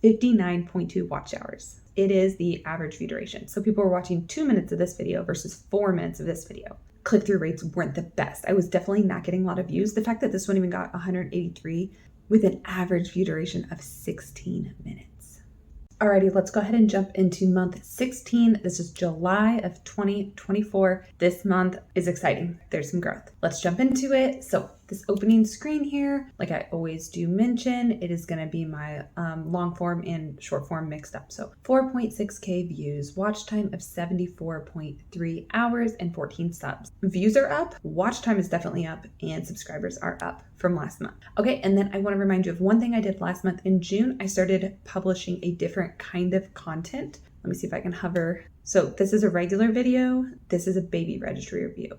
59.2 watch hours. It is the average view duration. So people were watching 2 minutes of this video versus 4 minutes of this video. Click-through rates weren't the best. I was definitely not getting a lot of views. The fact that this one even got 183 with an average view duration of 16 minutes. Alrighty, let's go ahead and jump into month 16. This is July of 2024. This month is exciting. There's some growth. Let's jump into it. So this opening screen here, like I always do mention, it is going to be my long form and short form mixed up. So 4.6K views, watch time of 74.3 hours and 14 subs. Views are up, watch time is definitely up, and subscribers are up from last month. Okay, and then I want to remind you of one thing I did last month. In June, I started publishing a different kind of content. Let me see if I can hover. So this is a regular video. This is a baby registry review.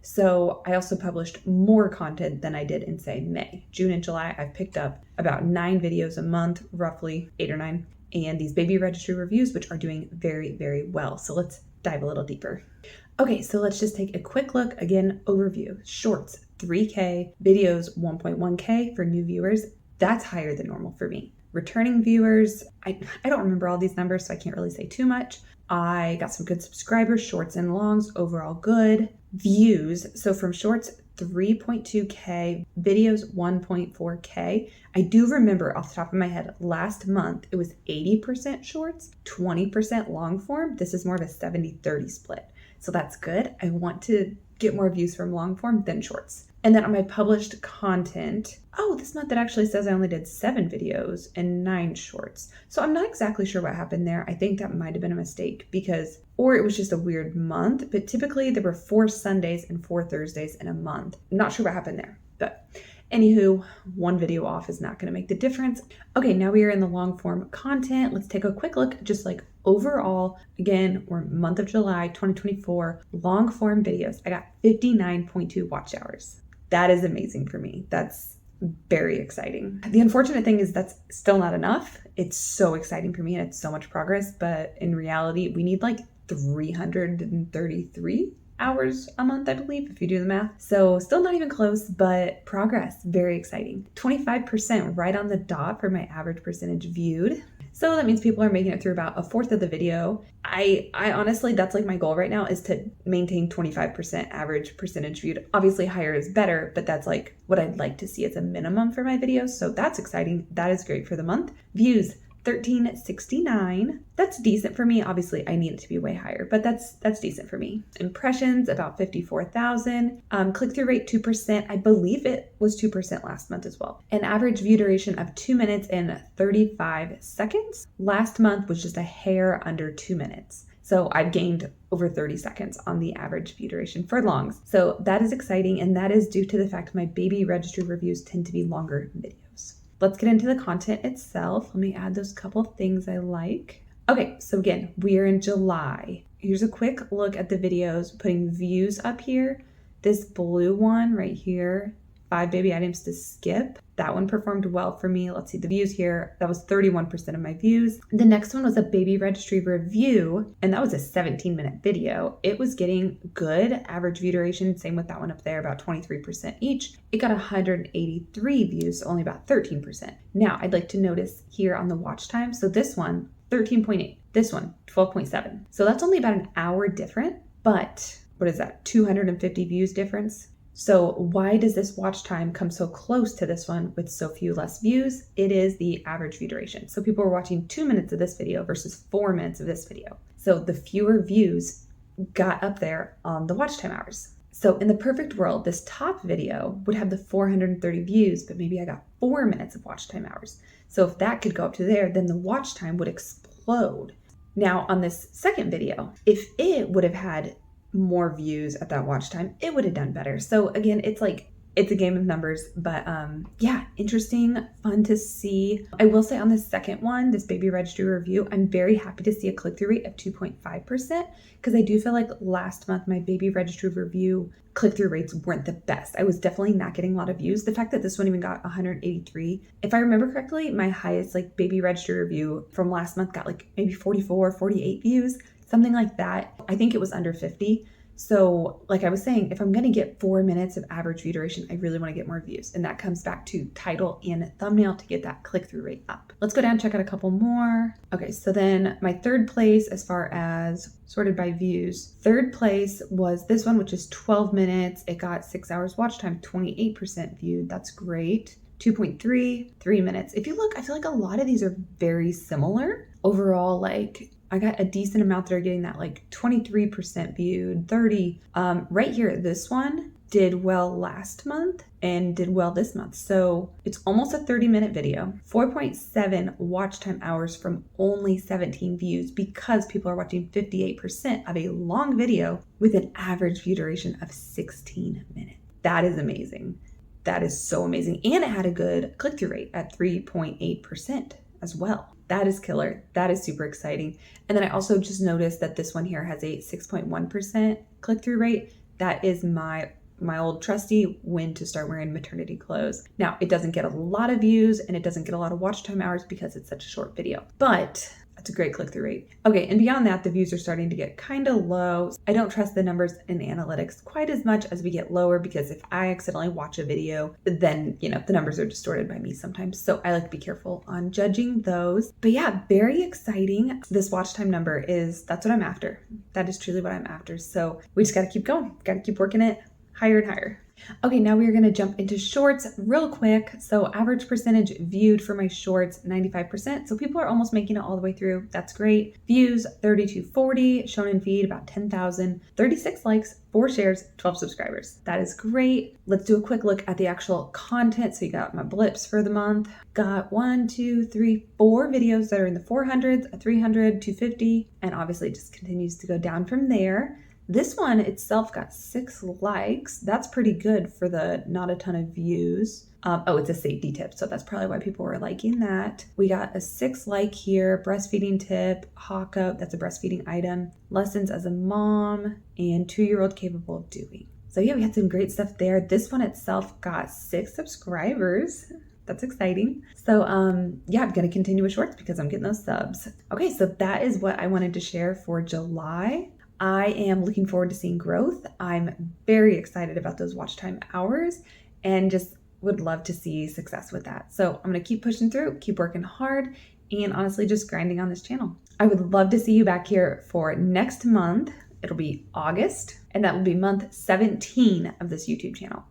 So I also published more content than I did in, say, May. June and July, I've picked up about 9 videos a month, roughly 8 or 9, and these baby registry reviews, which are doing very, very well. So let's dive a little deeper. Okay, so let's just take a quick look. Again, overview. Shorts, 3K. Videos, 1.1K for new viewers. That's higher than normal for me. Returning viewers, I don't remember all these numbers, so I can't really say too much. I got some good subscribers, shorts and longs, overall good. Views, so from shorts, 3.2K, videos, 1.4K. I do remember off the top of my head, last month, it was 80% shorts, 20% long form. This is more of a 70-30 split. So that's good. I want to get more views from long form than shorts. And then on my published content, this month it actually says I only did 7 videos and 9 shorts. So I'm not exactly sure what happened there. I think that might have been a mistake or it was just a weird month, but typically there were 4 Sundays and 4 Thursdays in a month. I'm not sure what happened there, but anywho, 1 video off is not going to make the difference. Okay, now we are in the long form content. Let's take a quick look, just like overall. Again, we're month of July, 2024, long form videos. I got 59.2 watch hours. That is amazing for me. That's very exciting. The unfortunate thing is that's still not enough. It's so exciting for me and it's so much progress, but in reality, we need like 333 hours a month, I believe, if you do the math. So still not even close, but progress, very exciting. 25% right on the dot for my average percentage viewed. So that means people are making it through about a fourth of the video. I honestly, that's like my goal right now, is to maintain 25% average percentage viewed. Obviously higher is better, but that's like what I'd like to see as a minimum for my videos. So that's exciting. That is great for the month. Views, 1369. That's decent for me. Obviously, I need it to be way higher, but that's decent for me. Impressions, about 54,000. Click-through rate, 2%. I believe it was 2% last month as well. An average view duration of 2 minutes and 35 seconds. Last month was just a hair under 2 minutes. So I've gained over 30 seconds on the average view duration for longs. So that is exciting, and that is due to the fact my baby registry reviews tend to be longer videos. Let's get into the content itself. Let me add those couple things I like. Okay, so again, we are in July. Here's a quick look at the videos, putting views up here. This blue one right here, 5 baby items to skip. That one performed well for me. Let's see the views here. That was 31% of my views. The next one was a baby registry review, and that was a 17-minute video. It was getting good average view duration. Same with that one up there, about 23% each. It got 183 views, so only about 13%. Now, I'd like to notice here on the watch time. So this one, 13.8. This one, 12.7. So that's only about an hour different, but what is that? 250 views difference. So why does this watch time come so close to this one with so few less views? It is the average view duration. So people were watching 2 minutes of this video versus 4 minutes of this video. So the fewer views got up there on the watch time hours. So in the perfect world, this top video would have the 430 views, but maybe I got 4 minutes of watch time hours. So if that could go up to there, then the watch time would explode. Now on this second video, if it would have had more views at that watch time, it would have done better. So again, it's a game of numbers, but yeah, interesting, fun to see. I will say on the second one, this baby registry review, I'm very happy to see a click-through rate of 2.5% because I do feel like last month my baby registry review click-through rates weren't the best. I was definitely not getting a lot of views. The fact that this one even got 183, if I remember correctly, my highest like baby registry review from last month got like maybe 44, 48 views, something like that. I think it was under 50. So like I was saying, if I'm going to get 4 minutes of average view duration, I really want to get more views. And that comes back to title and thumbnail to get that click-through rate up. Let's go down and check out a couple more. Okay, so then my third place as far as sorted by views, third place was this one, which is 12 minutes. It got 6 hours watch time, 28% viewed. That's great. 2.3, 3 minutes. If you look, I feel like a lot of these are very similar. Overall, like I got a decent amount that are getting that like 23% viewed, 30. Right here, this one did well last month and did well this month. So it's almost a 30-minute video, 4.7 watch time hours from only 17 views because people are watching 58% of a long video with an average view duration of 16 minutes. That is amazing. That is so amazing. And it had a good click-through rate at 3.8% as well. That is killer. That is super exciting. And then I also just noticed that this one here has a 6.1% click-through rate. That is my old trusty when to start wearing maternity clothes. Now, it doesn't get a lot of views and it doesn't get a lot of watch time hours because it's such a short video, but it's a great click-through rate. Okay, and beyond that, the views are starting to get kind of low. I don't trust the numbers in analytics quite as much as we get lower because if I accidentally watch a video, then, the numbers are distorted by me sometimes. So I like to be careful on judging those. But yeah, very exciting. This watch time number that's what I'm after. That is truly what I'm after. So we just got to keep going. Got to keep working it higher and higher. Okay, now we are going to jump into shorts real quick. So average percentage viewed for my shorts, 95%. So people are almost making it all the way through. That's great. Views, 3240, shown in feed, about 10,000, 36 likes, 4 shares, 12 subscribers. That is great. Let's do a quick look at the actual content. So you got my blips for the month. Got 1, 2, 3, 4 videos that are in the 400s, a 300, 250, and obviously it just continues to go down from there. This one itself got 6 likes. That's pretty good for the not a ton of views. It's a safety tip, so that's probably why people were liking that. We got a 6 like here, breastfeeding tip, hawk up, that's a breastfeeding item, lessons as a mom, and 2-year-old capable of doing. So yeah, we had some great stuff there. This one itself got 6 subscribers. That's exciting. So yeah, I'm going to continue with shorts because I'm getting those subs. Okay, so that is what I wanted to share for July. I am looking forward to seeing growth. I'm very excited about those watch time hours and just would love to see success with that. So I'm going to keep pushing through, keep working hard, and honestly just grinding on this channel. I would love to see you back here for next month. It'll be August, and that will be month 17 of this YouTube channel.